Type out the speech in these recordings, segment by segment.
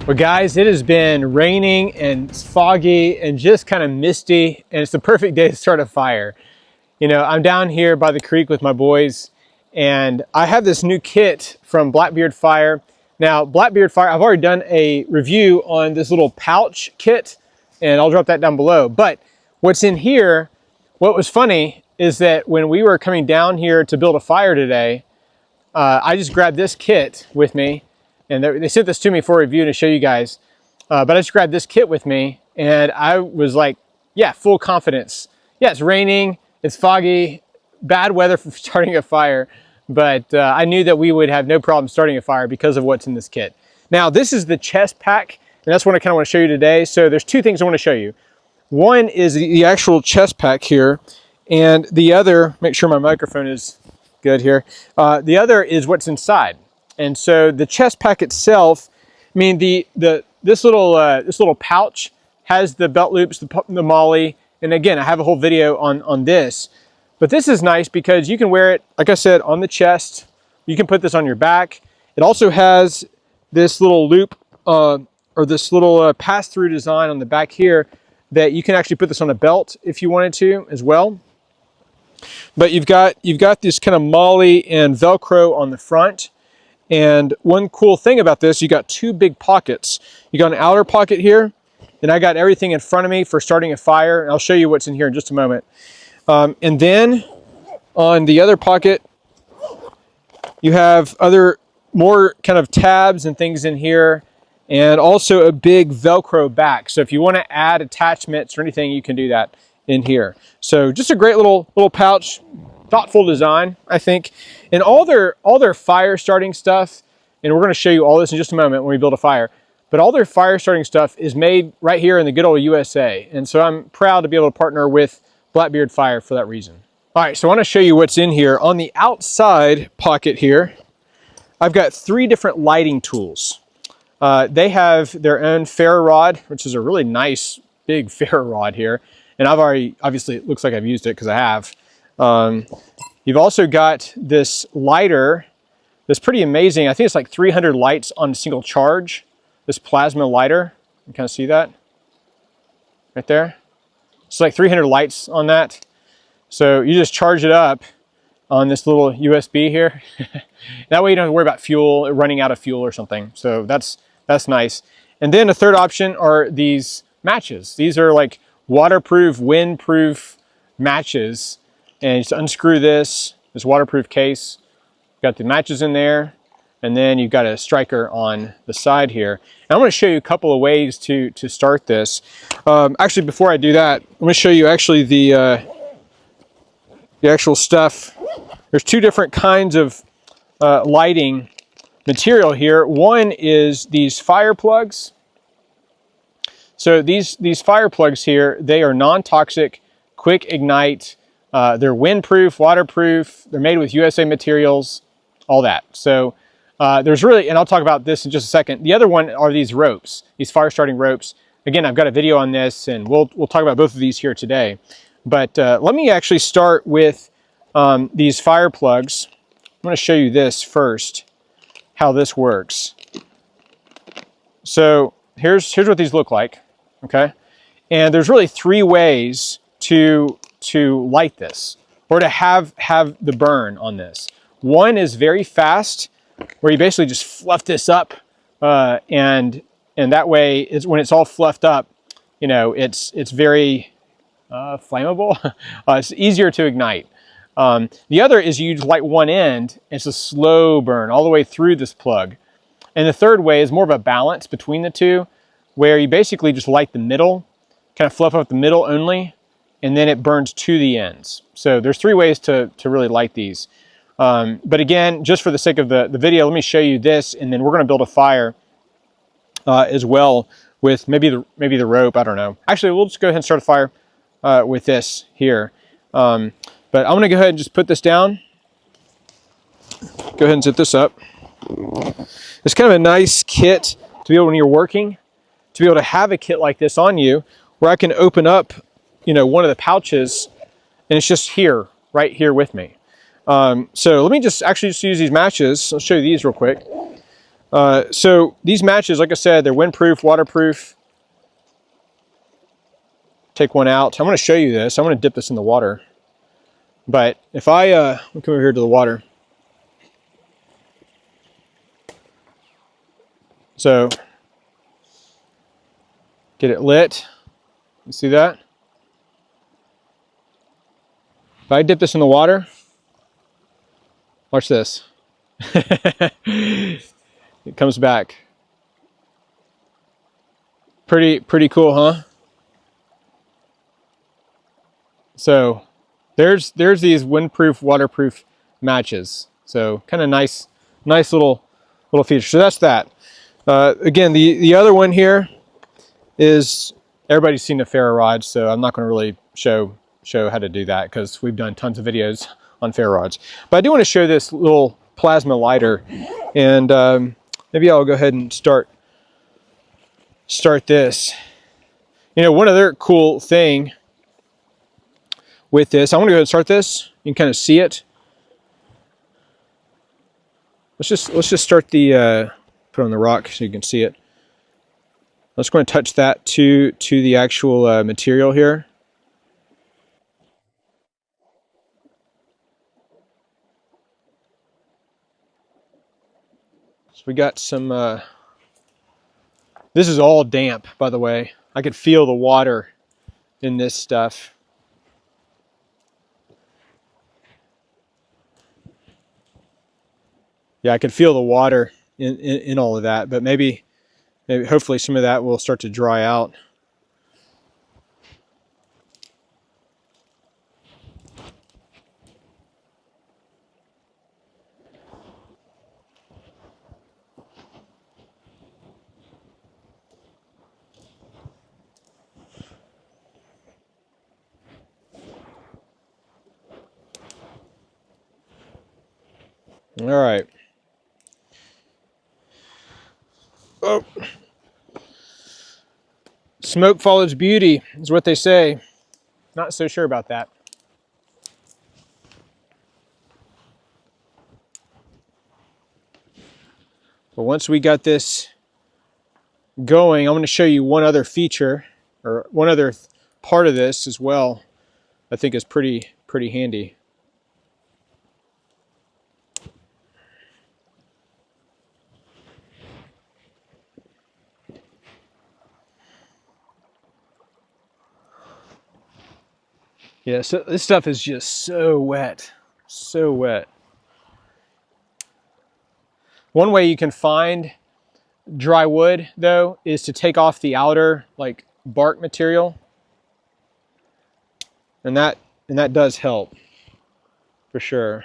Well guys, it has been raining and foggy and just kind of misty, and it's the perfect day to start a fire. You know, I'm down here by the creek with my boys, and I have this new kit from Blackbeard Fire. Now, Blackbeard Fire, I've already done a review on this little pouch kit, and I'll drop that down below. But what's in here, what was funny is that when we were coming down here to build a fire today, I just grabbed this kit with me. And they sent this to me for review to show you guys. But I just grabbed this kit with me, and I was like, yeah, full confidence. Yeah, it's raining, it's foggy, bad weather for starting a fire, but I knew that we would have no problem starting a fire because of what's in this kit. Now, this is the chest pack, and that's what I kind of want to show you today. So there's two things I want to show you. One is the actual chest pack here, and the other, make sure my microphone is good here. The other is what's inside. And so the chest pack itself, I mean, this little pouch has the belt loops, the molly, and again, I have a whole video on this. But this is nice because you can wear it, like I said, on the chest. You can put this on your back. It also has this little loop or this little pass-through design on the back here that you can actually put this on a belt if you wanted to as well. But you've got this kind of molly and Velcro on the front. And one cool thing about this, you got two big pockets. You got an outer pocket here, and I got everything in front of me for starting a fire. And I'll show you what's in here in just a moment. And then on the other pocket, you have more kind of tabs and things in here, and also a big Velcro back. So if you want to add attachments or anything, you can do that in here. So just a great little pouch. Thoughtful design, I think. And all their fire starting stuff, and we're going to show you all this in just a moment when we build a fire, but all their fire starting stuff is made right here in the good old USA. And so I'm proud to be able to partner with Blackbeard Fire for that reason. All right, so I want to show you what's in here. On the outside pocket here, I've got 3 different lighting tools. They have their own ferro rod, which is a really nice big ferro rod here. And obviously it looks like I've used it because I have. You've also got this lighter that's pretty amazing. I think it's like 300 lights on a single charge. This plasma lighter, you kind of see that right there. It's like 300 lights on that. So you just charge it up on this little USB here. That way you don't have to worry about fuel, running out of fuel or something. So that's nice. And then a third option are these matches. These are like waterproof, windproof matches. And just unscrew this waterproof case. Got the matches in there, and then you've got a striker on the side here. And I'm going to show you a couple of ways to start this. Actually, before I do that, let me show you actually the actual stuff. There's 2 different kinds of lighting material here. One is these fire plugs. So these fire plugs here, they are non-toxic, quick ignite. They're windproof, waterproof, they're made with USA materials, all that. So there's really, and I'll talk about this in just a second. The other one are these ropes, these fire starting ropes. Again, I've got a video on this, and we'll talk about both of these here today. But let me actually start with these fire plugs. I'm going to show you this first, how this works. So here's what these look like, okay? And there's really 3 ways to light this, or to have the burn on this. One is very fast, where you basically just fluff this up, and that way, when it's all fluffed up, you know, it's very flammable. It's easier to ignite. The other is you just light one end. It's a slow burn all the way through this plug. And the third way is more of a balance between the two, where you basically just light the middle, kind of fluff up the middle only, and then it burns to the ends. So there's 3 ways to really light these. But again, just for the sake of the video, let me show you this, and then we're going to build a fire as well with maybe the rope. I don't know. Actually, we'll just go ahead and start a fire with this here. But I'm going to go ahead and just put this down. Go ahead and set this up. It's kind of a nice kit to be able, when you're working, to be able to have a kit like this on you, where I can open up, you know, one of the pouches, and it's just here, right here with me. So let me just use these matches. I'll show you these real quick. So these matches, like I said, they're windproof, waterproof. Take one out. I'm going to show you this. I'm going to dip this in the water. But if I come over here to the water. So get it lit. You see that? If I dip this in the water, watch this. It comes back. Pretty cool, huh? So there's these windproof, waterproof matches. So kind of nice little feature. So that's that. Again, the other one here is, everybody's seen the ferro rods, so I'm not going to really show how to do that because we've done tons of videos on ferro rods. But I do want to show this little plasma lighter, and maybe I'll go ahead and start this. You know, one other cool thing with this, I want to go ahead and start this. You can kind of see it. Let's just start the put on the rock so you can see it. Let's go and touch that to the actual material here. So we got some, this is all damp, by the way. I could feel the water in this stuff. Yeah, I could feel the water in all of that, but maybe hopefully some of that will start to dry out. All right. Oh. Smoke follows beauty is what they say. Not so sure about that. But once we got this going, I'm going to show you one other feature, or one other part of this as well. I think is pretty handy. Yeah, so this stuff is just so wet, so wet. One way you can find dry wood, though, is to take off the outer, like, bark material, and that does help for sure.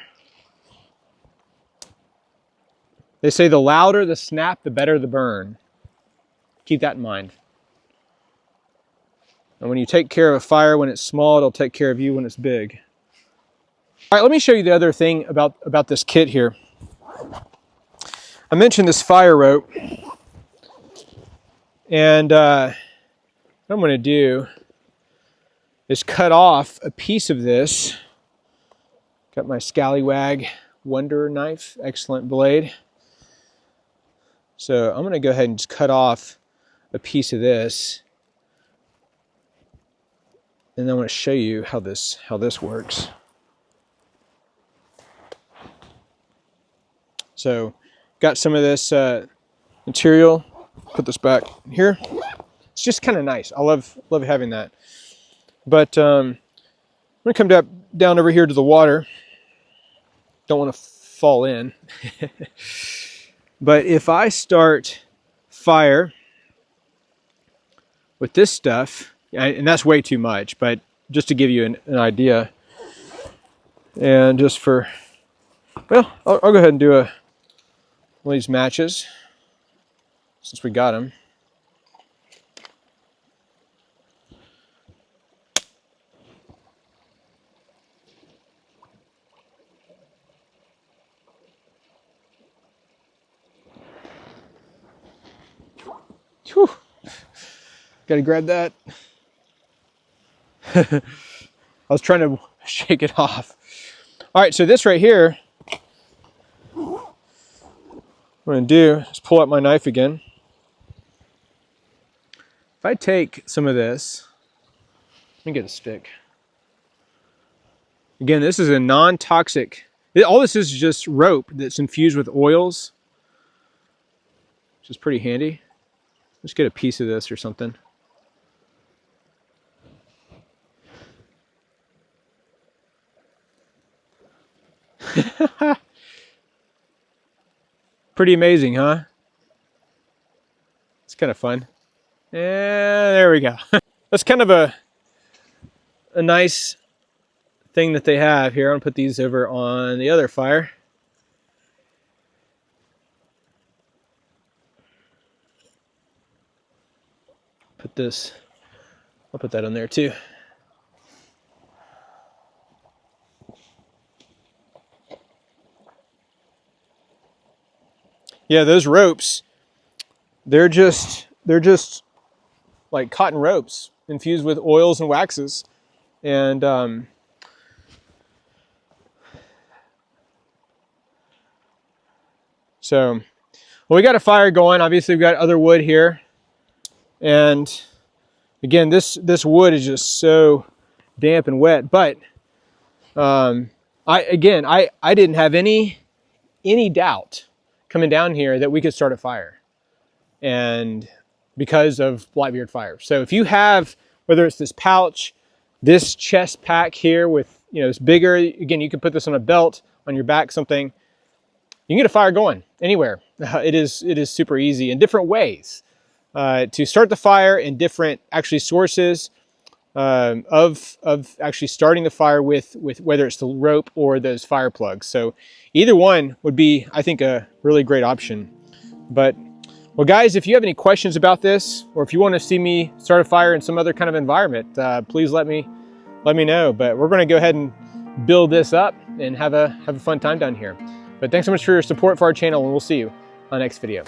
They say the louder the snap, the better the burn. Keep that in mind. And when you take care of a fire when it's small, it'll take care of you when it's big. All right, let me show you the other thing about this kit here. I mentioned this fire rope. And what I'm going to do is cut off a piece of this. Got my Scallywag Wonder knife, excellent blade. So I'm going to go ahead and just cut off a piece of this. And then I want to show you how this works. So, got some of this material. Put this back here. It's just kind of nice. I love having that. But I'm gonna come down over here to the water. Don't want to fall in. But if I start fire with this stuff, and that's way too much, but just to give you an idea, and just for, well, I'll go ahead and do one of these matches since we got them. Whew. Got to grab that. I was trying to shake it off. All right, so this right here What I'm gonna do is pull out my knife again. If I take some of this, let me get a stick. Again, this is a non-toxic, all this is just rope that's infused with oils, which is pretty handy. Just get a piece of this or something. Pretty amazing, huh? It's kind of fun. Yeah, there we go. That's kind of a nice thing that they have here. I'm gonna put these over on the other fire. Put this, I'll put that on there too. Yeah, those ropes, they're just like cotton ropes infused with oils and waxes. And so, well, we got a fire going. Obviously, we've got other wood here. And again, this wood is just so damp and wet. But I didn't have any doubt coming down here that we could start a fire, and because of Blackbeard fire. So if you have, whether it's this pouch, this chest pack here with, it's bigger, again, you can put this on a belt, on your back, something, you can get a fire going anywhere. It is super easy in different ways to start the fire, in different actually sources of actually starting the fire with whether it's the rope or those fire plugs. So either one would be, I think, a really great option. But well, guys, if you have any questions about this, or if you want to see me start a fire in some other kind of environment, please let me know. But we're going to go ahead and build this up and have a fun time down here. But thanks so much for your support for our channel, and we'll see you on the next video.